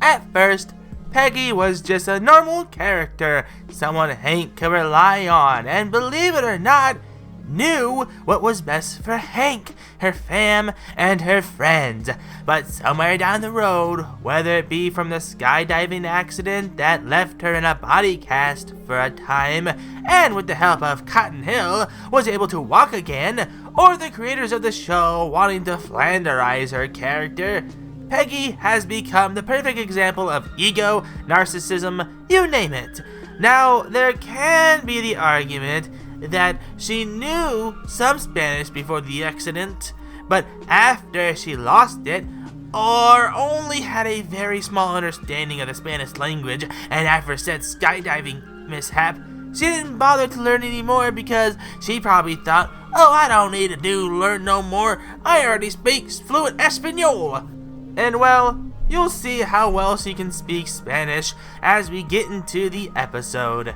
At first, Peggy was just a normal character, someone Hank could rely on, and believe it or not, knew what was best for Hank, her fam, and her friends. But somewhere down the road, whether it be from the skydiving accident that left her in a body cast for a time, and with the help of Cotton Hill, was able to walk again, or the creators of the show wanting to Flanderize her character, Peggy has become the perfect example of ego, narcissism, you name it. Now, there can be the argument that she knew some Spanish before the accident, but after she lost it, or only had a very small understanding of the Spanish language, and after said skydiving mishap, she didn't bother to learn anymore because she probably thought, oh, I don't need to learn no more, I already speak fluent Espanol. And well, you'll see how well she can speak Spanish as we get into the episode.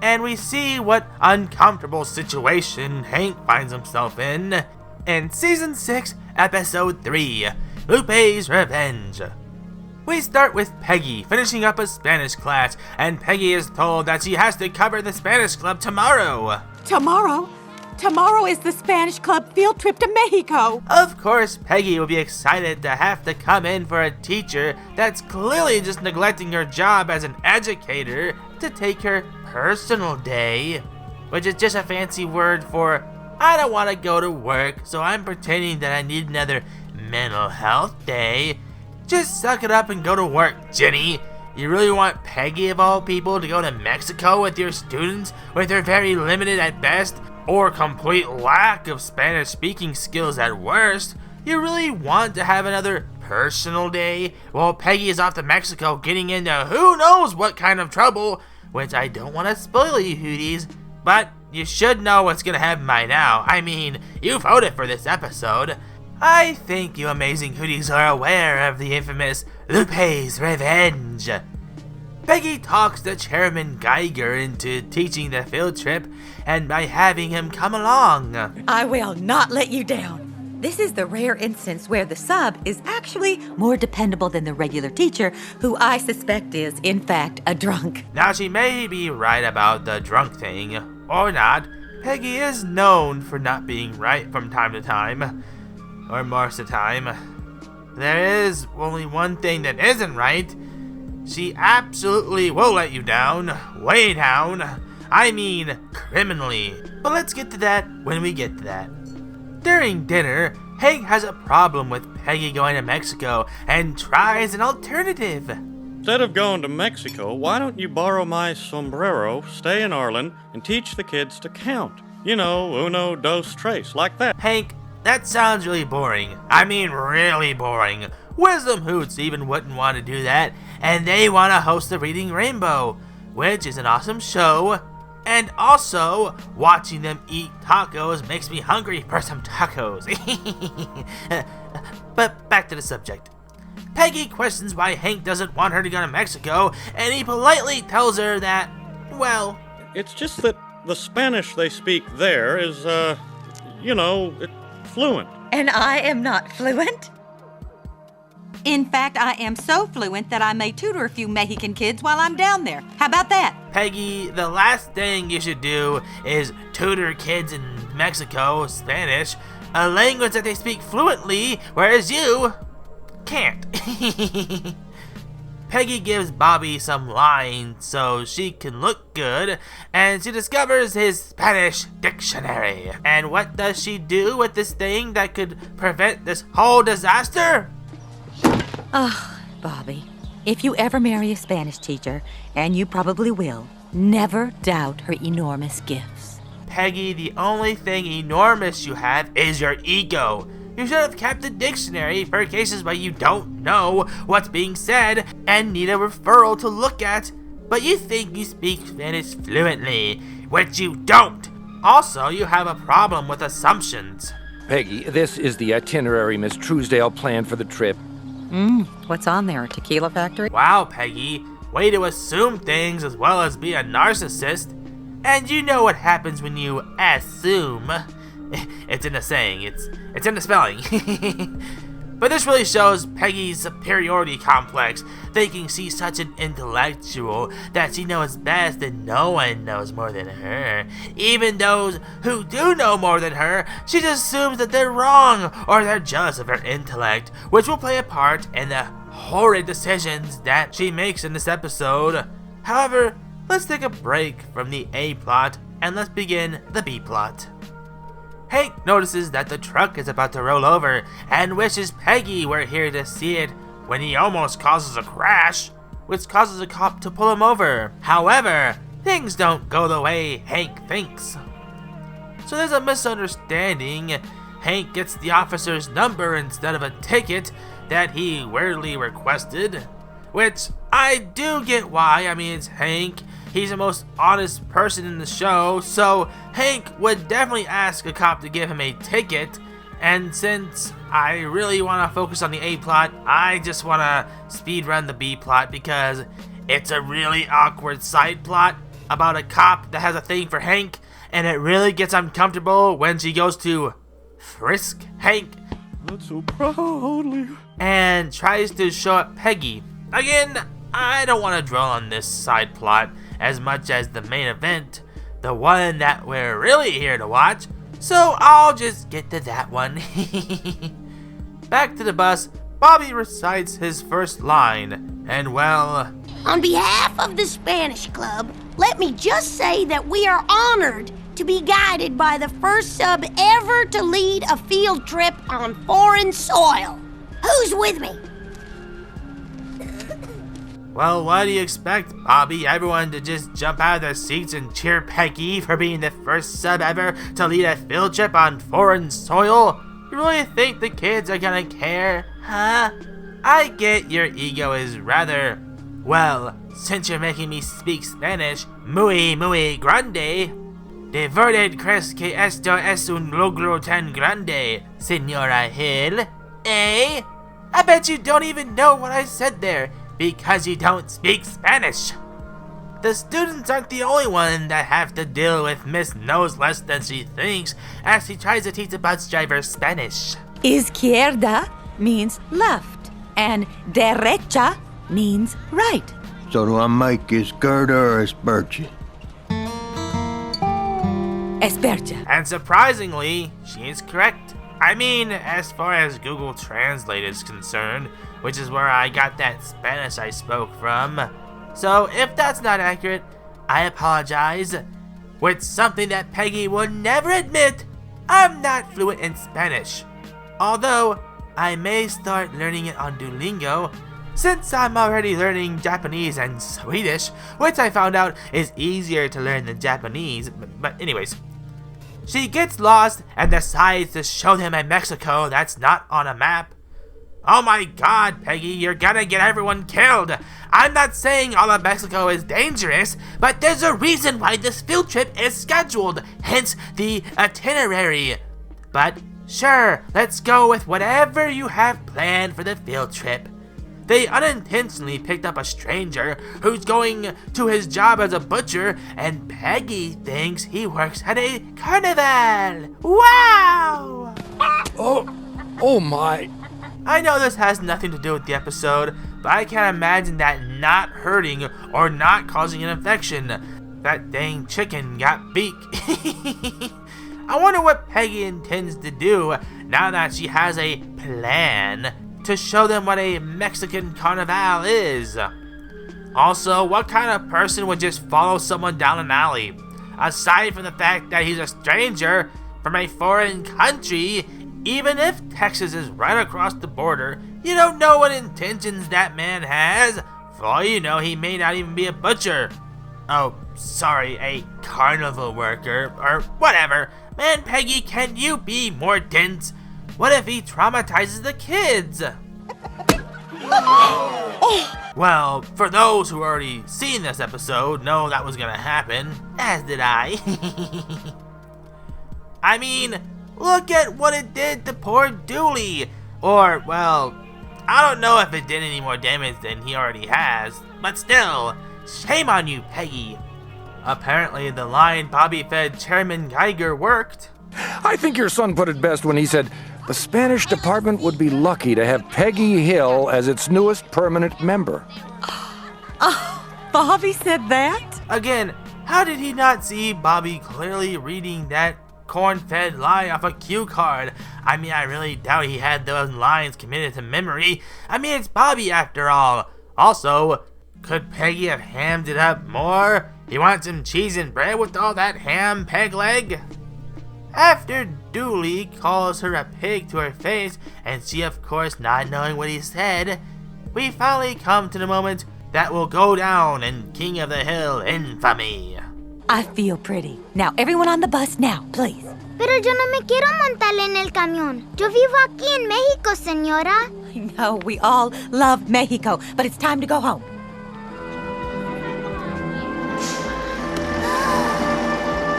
And we see what uncomfortable situation Hank finds himself in Season 6, Episode 3, Lupe's Revenge. We start with Peggy finishing up a Spanish class, and Peggy is told that she has to cover the Spanish club tomorrow. Tomorrow? Tomorrow is the Spanish club field trip to Mexico. Of course, Peggy will be excited to have to come in for a teacher that's clearly just neglecting her job as an educator to take her personal day, which is just a fancy word for I don't want to go to work, so I'm pretending that I need another mental health day. Just suck it up and go to work, Jenny. You really want Peggy of all people to go to Mexico with your students with her very limited at best or complete lack of Spanish speaking skills at worst? You really want to have another personal day while Peggy is off to Mexico getting into who knows what kind of trouble, which I don't want to spoil you, Hooties, but you should know what's gonna happen by now. I mean, you voted for this episode. I think you amazing Hooties are aware of the infamous Lupe's Revenge. Peggy talks to Chairman Geiger into teaching the field trip and by having him come along. I will not let you down. This is the rare instance where the sub is actually more dependable than the regular teacher, who I suspect is, in fact, a drunk. Now, she may be right about the drunk thing, or not. Peggy is known for not being right from time to time, or most of the time. There is only one thing that isn't right. She absolutely will let you down, way down. I mean, criminally. But let's get to that when we get to that. During dinner, Hank has a problem with Peggy going to Mexico and tries an alternative. Instead of going to Mexico, why don't you borrow my sombrero, stay in Arlen, and teach the kids to count? You know, uno, dos, tres, like that. Hank, that sounds really boring. I mean, really boring. Wisdom Hoots even wouldn't want to do that, and they want to host the Reading Rainbow, which is an awesome show. And also, watching them eat tacos makes me hungry for some tacos. But back to the subject. Peggy questions why Hank doesn't want her to go to Mexico, and he politely tells her that, well... It's just that the Spanish they speak there is, fluent. And I am not fluent? In fact, I am so fluent that I may tutor a few Mexican kids while I'm down there. How about that? Peggy, the last thing you should do is tutor kids in Mexico Spanish, a language that they speak fluently, whereas you can't. Peggy gives Bobby some lines so she can look good, and she discovers his Spanish dictionary. And what does she do with this thing that could prevent this whole disaster? Oh, Bobby, if you ever marry a Spanish teacher, and you probably will, never doubt her enormous gifts. Peggy, the only thing enormous you have is your ego. You should have kept the dictionary for cases where you don't know what's being said and need a referral to look at, but you think you speak Spanish fluently, which you don't. Also, you have a problem with assumptions. Peggy, this is the itinerary Miss Truesdale planned for the trip. What's on there, a tequila factory? Wow, Peggy. Way to assume things as well as be a narcissist. And you know what happens when you assume. It's in the saying, it's in the spelling. But this really shows Peggy's superiority complex, thinking she's such an intellectual that she knows best and no one knows more than her. Even those who do know more than her, she just assumes that they're wrong or they're jealous of her intellect, which will play a part in the horrid decisions that she makes in this episode. However, let's take a break from the A plot and let's begin the B plot. Hank notices that the truck is about to roll over and wishes Peggy were here to see it when he almost causes a crash, which causes a cop to pull him over. However, things don't go the way Hank thinks. So there's a misunderstanding. Hank gets the officer's number instead of a ticket that he weirdly requested, which I do get why. I mean, it's Hank. He's the most honest person in the show, so Hank would definitely ask a cop to give him a ticket. And since I really want to focus on the A plot, I just want to speed run the B plot because it's a really awkward side plot about a cop that has a thing for Hank, and it really gets uncomfortable when she goes to frisk Hank. Not so proudly. And tries to show up Peggy. Again, I don't want to dwell on this side plot as much as the main event, the one that we're really here to watch, so I'll just get to that one. Back to the bus, Bobby recites his first line, and well... On behalf of the Spanish Club, let me just say that we are honored to be guided by the first sub ever to lead a field trip on foreign soil. Who's with me? Well, what do you expect, Bobby? Everyone to just jump out of their seats and cheer Peggy for being the first sub ever to lead a field trip on foreign soil? You really think the kids are gonna care, huh? I get your ego is rather... Well, since you're making me speak Spanish, muy grande. De verdad crees que esto es un logro tan grande, Señora Hill? Eh? I bet you don't even know what I said there. Because you don't speak Spanish. The students aren't the only one that have to deal with Miss Knows Less Than She Thinks as she tries to teach the bus driver Spanish. Izquierda means left, and derecha means right. So do I make izquierda or espercha? Espercha. And surprisingly, she is correct. I mean, as far as Google Translate is concerned, which is where I got that Spanish I spoke from. So if that's not accurate, I apologize. With something that Peggy would never admit, I'm not fluent in Spanish. Although, I may start learning it on Duolingo, since I'm already learning Japanese and Swedish, which I found out is easier to learn than Japanese. But anyways, she gets lost and decides to show them a Mexico that's not on a map. Oh my god, Peggy, you're gonna get everyone killed. I'm not saying all of Mexico is dangerous, but there's a reason why this field trip is scheduled, hence the itinerary. But sure, let's go with whatever you have planned for the field trip. They unintentionally picked up a stranger who's going to his job as a butcher, and Peggy thinks he works at a carnival. Wow! Oh my. I know this has nothing to do with the episode, but I can't imagine that not hurting or not causing an infection. That dang chicken got beak. I wonder what Peggy intends to do now that she has a plan to show them what a Mexican carnival is. Also, what kind of person would just follow someone down an alley? Aside from the fact that he's a stranger from a foreign country, even if Texas is right across the border, you don't know what intentions that man has. For all you know, he may not even be a butcher. Oh, sorry, a carnival worker, or whatever. Man, Peggy, can you be more dense? What if he traumatizes the kids? Well, for those who already seen this episode, know that was gonna happen, as did I. I mean, look at what it did to poor Dooley. Or, well, I don't know if it did any more damage than he already has, but still, shame on you, Peggy. Apparently, the line Bobby fed Chairman Geiger worked. I think your son put it best when he said, the Spanish department would be lucky to have Peggy Hill as its newest permanent member. Oh, Bobby said that? Again, how did he not see Bobby clearly reading that corn-fed lie off a cue card? I mean, I really doubt he had those lines committed to memory. I mean, it's Bobby after all. Also, could Peggy have hammed it up more? You want some cheese and bread with all that ham, peg leg? After Dooley calls her a pig to her face, and she of course not knowing what he said, we finally come to the moment that will go down in King of the Hill infamy. I feel pretty. Now, everyone on the bus now, please. Pero yo no me quiero montar en el camión. Yo vivo aquí en México, señora. I know we all love Mexico, but it's time to go home.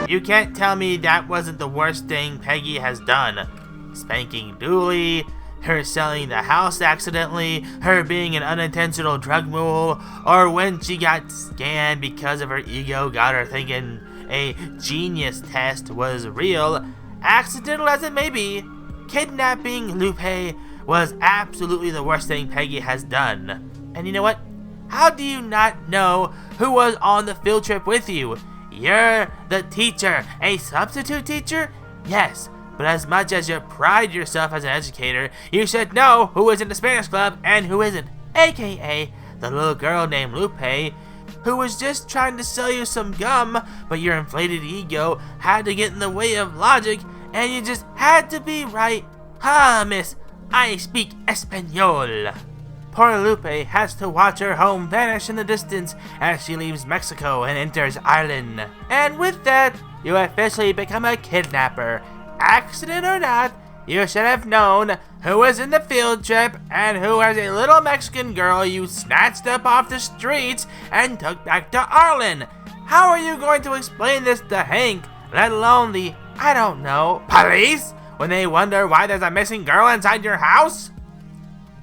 You can't tell me that wasn't the worst thing Peggy has done. Spanking Dooley, her selling the house accidentally, her being an unintentional drug mule, or when she got scanned because of her ego got her thinking a genius test was real. Accidental as it may be, kidnapping Lupe was absolutely the worst thing Peggy has done. And you know what? How do you not know who was on the field trip with you? You're the teacher. A substitute teacher? Yes, but as much as you pride yourself as an educator, you should know who is in the Spanish club and who isn't. AKA the little girl named Lupe, who was just trying to sell you some gum, but your inflated ego had to get in the way of logic, and you just had to be right. Ha, miss, I speak Espanol. Poor Lupe has to watch her home vanish in the distance as she leaves Mexico and enters Ireland. And with that, you officially become a kidnapper. Accident or not, you should have known who was in the field trip and who was a little Mexican girl you snatched up off the streets and took back to Ireland. How are you going to explain this to Hank, let alone the, I don't know, police, when they wonder why there's a missing girl inside your house?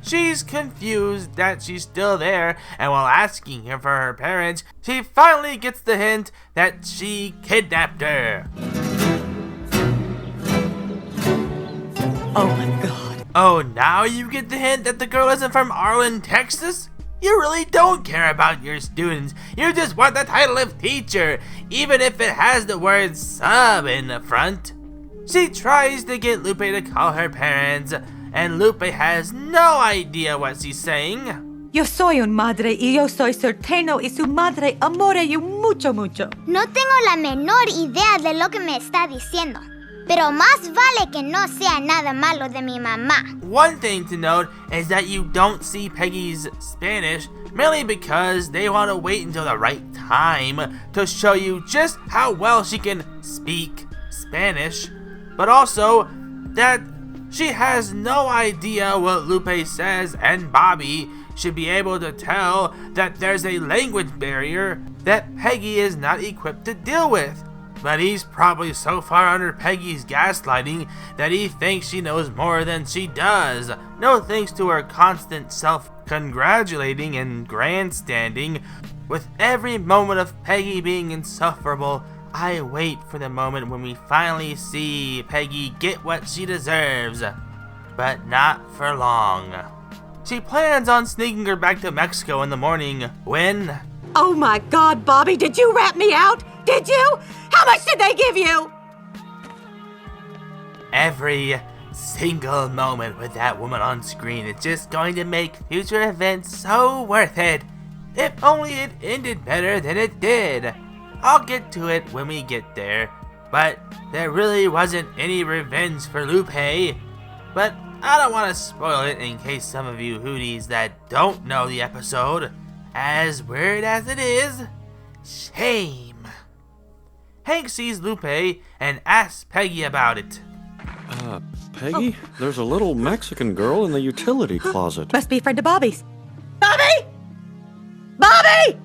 She's confused that she's still there, and while asking her for her parents, she finally gets the hint that she kidnapped her. Oh my god. Oh, now you get the hint that the girl isn't from Arlen, Texas? You really don't care about your students. You just want the title of teacher, even if it has the word sub in the front. She tries to get Lupe to call her parents, and Lupe has no idea what she's saying. Yo soy un madre y yo soy certeno y su madre amore you mucho mucho. No tengo la menor idea de lo que me está diciendo. Pero más vale que no sea nada malo de mi mamá. One thing to note is that you don't see Peggy's Spanish merely because they want to wait until the right time to show you just how well she can speak Spanish, but also that she has no idea what Lupe says, and Bobby should be able to tell that there's a language barrier that Peggy is not equipped to deal with. But he's probably so far under Peggy's gaslighting that he thinks she knows more than she does. No thanks to her constant self-congratulating and grandstanding. With every moment of Peggy being insufferable, I wait for the moment when we finally see Peggy get what she deserves. But not for long. She plans on sneaking her back to Mexico in the morning when... Oh my god, Bobby, did you rat me out? Did you? How much did they give you? Every single moment with that woman on screen is just going to make future events so worth it. If only it ended better than it did. I'll get to it when we get there, but there really wasn't any revenge for Lupe. But I don't want to spoil it in case some of you hooties that don't know the episode, as weird as it is, shame. Hank sees Lupe and asks Peggy about it. Peggy, there's a little Mexican girl in the utility closet. Must be a friend of Bobby's. Bobby! Bobby!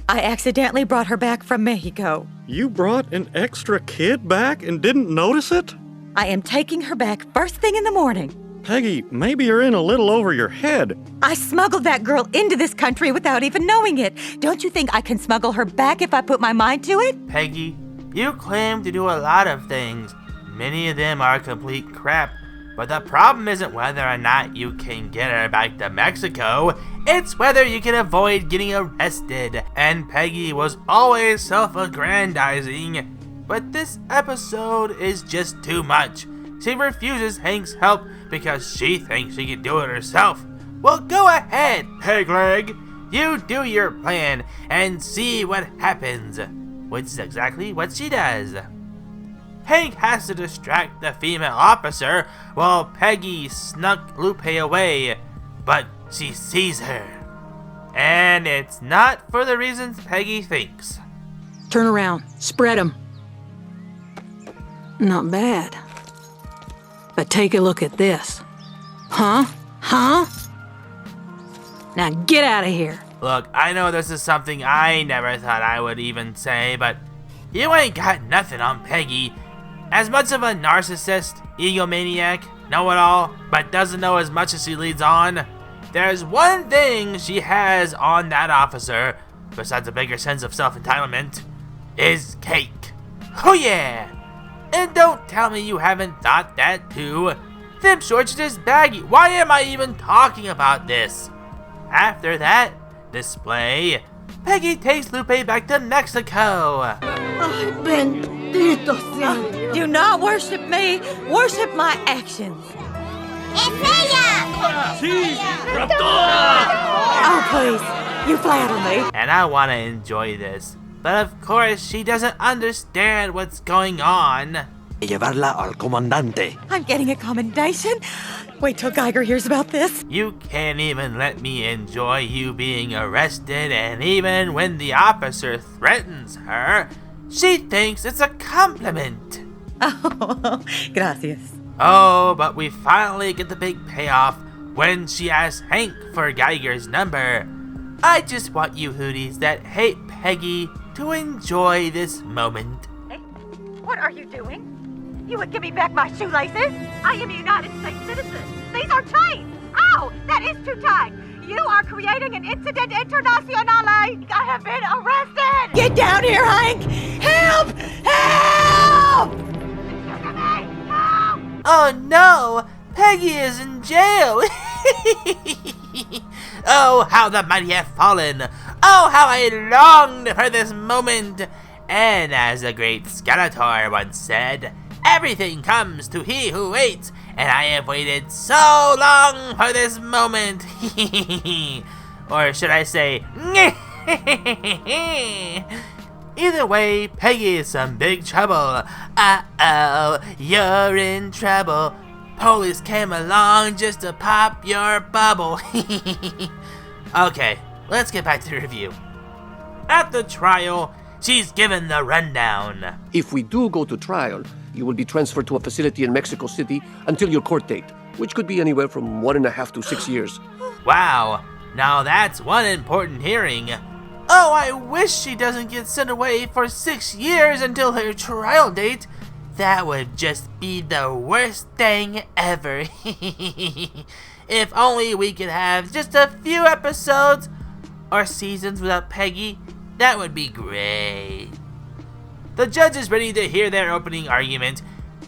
I accidentally brought her back from Mexico. You brought an extra kid back and didn't notice it? I am taking her back first thing in the morning. Peggy, maybe you're in a little over your head. I smuggled that girl into this country without even knowing it. Don't you think I can smuggle her back if I put my mind to it? Peggy, you claim to do a lot of things. Many of them are complete crap. But the problem isn't whether or not you can get her back to Mexico. It's whether you can avoid getting arrested. And Peggy was always self-aggrandizing. But this episode is just too much. She refuses Hank's help because she thinks she can do it herself. Well, go ahead, Pegleg. You do your plan and see what happens. Which is exactly what she does. Hank has to distract the female officer while Peggy snuck Lupe away, but she sees her. And it's not for the reasons Peggy thinks. Turn around. Spread 'em. Not bad. But take a look at this. Huh? Now get out of here. Look, I know this is something I never thought I would even say, but you ain't got nothing on Peggy. As much of a narcissist, egomaniac, know-it-all, but doesn't know as much as she leads on, there's one thing she has on that officer, besides a bigger sense of self-entitlement, is cake. Oh yeah! And don't tell me you haven't thought that too. Them shorts are just baggy. Why am I even talking about this? After that display, Peggy takes Lupe back to Mexico. Do not worship me. Worship my actions. ¡Es ella! Oh, please. You flatter me. And I want to enjoy this. But of course, she doesn't understand what's going on. Llevarla al comandante. I'm getting a commendation. Wait till Geiger hears about this. You can't even let me enjoy you being arrested, and even when the officer threatens her, she thinks it's a compliment. Oh, gracias. Oh, but we finally get the big payoff when she asks Hank for Geiger's number. I just want you hooties that hate Peggy to enjoy this moment. Hey, what are you doing? You would give me back my shoelaces? I am a United States citizen. These are chains. Ow, that is too tight. You are creating an incident internationale. I have been arrested. Get down here, Hank. Help! Help! Help! Oh no! Peggy is in jail! Oh, how the mighty have fallen! Oh, how I longed for this moment! And as the great Skeletor once said, everything comes to he who waits, and I have waited so long for this moment. Or should I say, either way, Peggy is some big trouble. Uh-oh, you're in trouble. Police came along just to pop your bubble. Okay, let's get back to the review. At the trial, she's given the rundown. If we do go to trial, you will be transferred to a facility in Mexico City until your court date, which could be anywhere from 1.5 to 6 years. Wow, now that's one important hearing. Oh, I wish she doesn't get sent away for 6 years until her trial date. That would just be the worst thing ever. If only we could have just a few episodes or seasons without Peggy, that would be great. The judge is ready to hear their opening argument,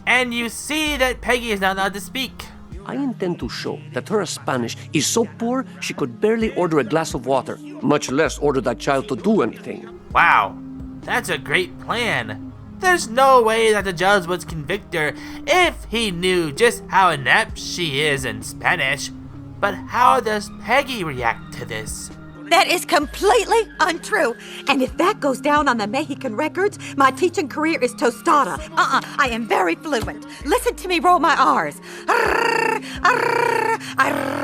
and you see that Peggy is not allowed to speak. I intend to show that her Spanish is so poor she could barely order a glass of water, much less order that child to do anything. Wow, that's a great plan. There's no way that the judge would convict her if he knew just how inept she is in Spanish. But how does Peggy react to this? That is completely untrue. And if that goes down on the Mexican records, my teaching career is tostada. I am very fluent. Listen to me roll my R's. I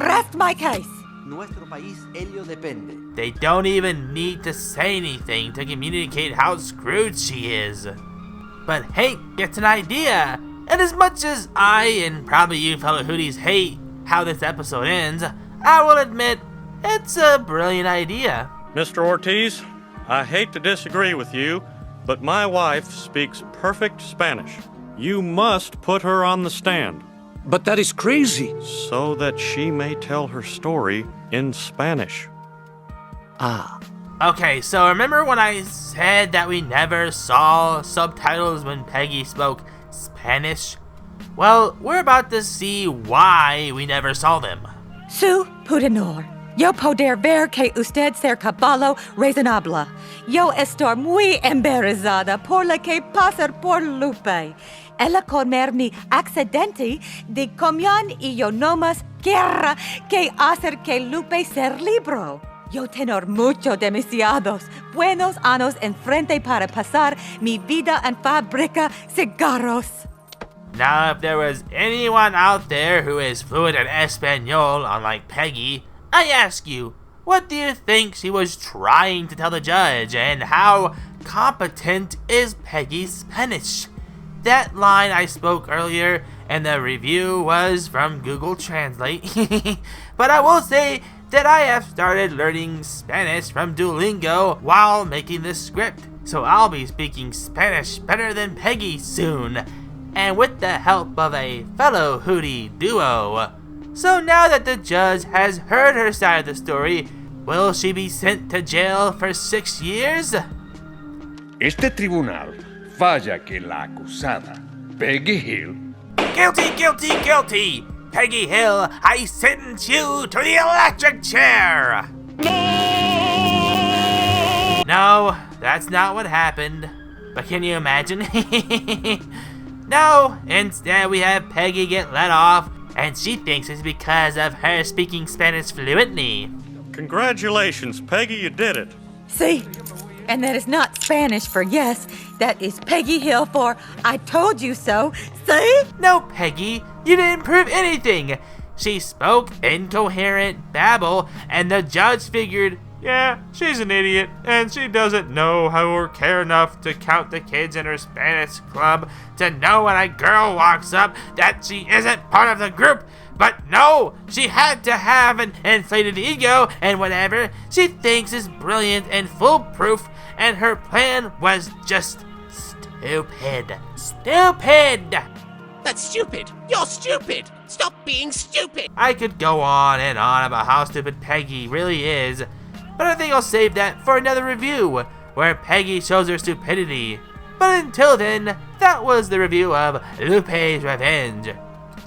rest my case. Nuestro país, ello depende. They don't even need to say anything to communicate how screwed she is. But Hank gets an idea. And as much as I and probably you fellow Hooties hate how this episode ends, I will admit it's a brilliant idea. Mr. Ortiz, I hate to disagree with you, but my wife speaks perfect Spanish. You must put her on the stand. But that is crazy. So that she may tell her story in Spanish. Ah. Okay, so remember when I said that we never saw subtitles when Peggy spoke Spanish? Well, we're about to see why we never saw them. Su Pudenor. Yo poder ver que usted ser caballo razonable. Yo estoy muy embarazada por lo que pasa por Lupe. Ella comer mi accidente de comión y yo nomás quiero que hacer que Lupe ser libro. Yo tengo demasiados buenos años enfrente para pasar mi vida en fábrica cigarros. Now, if there was anyone out there who is fluent in Espanol, unlike Peggy, I ask you, what do you think she was trying to tell the judge, and how competent is Peggy's Spanish? That line I spoke earlier, and the review was from Google Translate, but I will say that I have started learning Spanish from Duolingo while making this script, so I'll be speaking Spanish better than Peggy soon, and with the help of a fellow Hootie duo. So now that the judge has heard her side of the story, will she be sent to jail for 6 years? Este tribunal falla que la acusada, Peggy Hill... Guilty, guilty, guilty! Peggy Hill, I sentence you to the electric chair! No, that's not what happened. But can you imagine? No, instead we have Peggy get let off, and she thinks it's because of her speaking Spanish fluently. Congratulations, Peggy, you did it. See? And that is not Spanish for yes, that is Peggy Hill for I told you so. See? No, Peggy, you didn't prove anything. She spoke incoherent babble, and the judge figured, yeah, she's an idiot, and she doesn't know how or care enough to count the kids in her Spanish club to know when a girl walks up that she isn't part of the group. But no, she had to have an inflated ego and whatever she thinks is brilliant and foolproof, and her plan was just stupid. Stupid! That's stupid! You're stupid! Stop being stupid! I could go on and on about how stupid Peggy really is, but I think I'll save that for another review, where Peggy shows her stupidity. But until then, that was the review of Lupe's Revenge.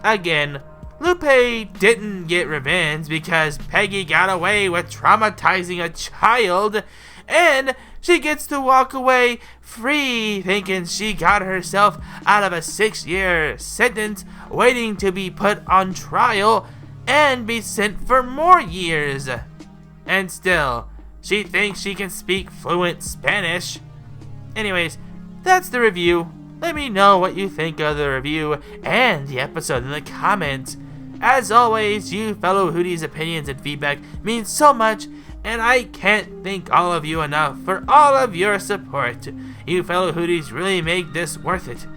Again, Lupe didn't get revenge because Peggy got away with traumatizing a child, and she gets to walk away free thinking she got herself out of a 6-year sentence waiting to be put on trial and be sent for more years. And still, she thinks she can speak fluent Spanish. Anyways, that's the review. Let me know what you think of the review and the episode in the comments. As always, you fellow Hooties' opinions and feedback mean so much, and I can't thank all of you enough for all of your support. You fellow Hooties really make this worth it.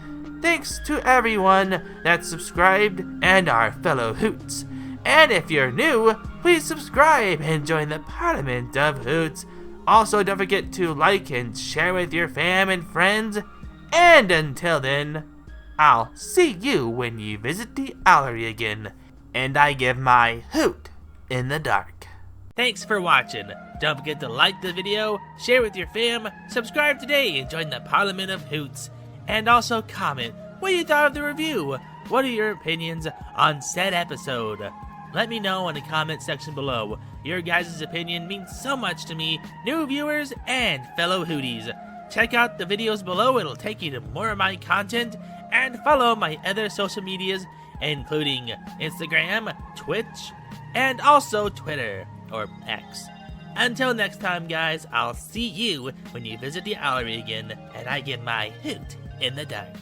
Thanks to everyone that subscribed and our fellow Hoots. And if you're new, please subscribe and join the Parliament of Hoots. Also, don't forget to like and share with your fam and friends. And until then, I'll see you when you visit the Allery again. And I give my hoot in the dark. Thanks for watching. Don't forget to like the video, share with your fam, subscribe today and join the Parliament of Hoots. And also comment what you thought of the review. What are your opinions on said episode? Let me know in the comment section below. Your guys' opinion means so much to me, new viewers, and fellow Hooties. Check out the videos below, it'll take you to more of my content, and follow my other social medias, including Instagram, Twitch, and also Twitter, or X. Until next time, guys, I'll see you when you visit the Allery again, and I give my hoot in the dark.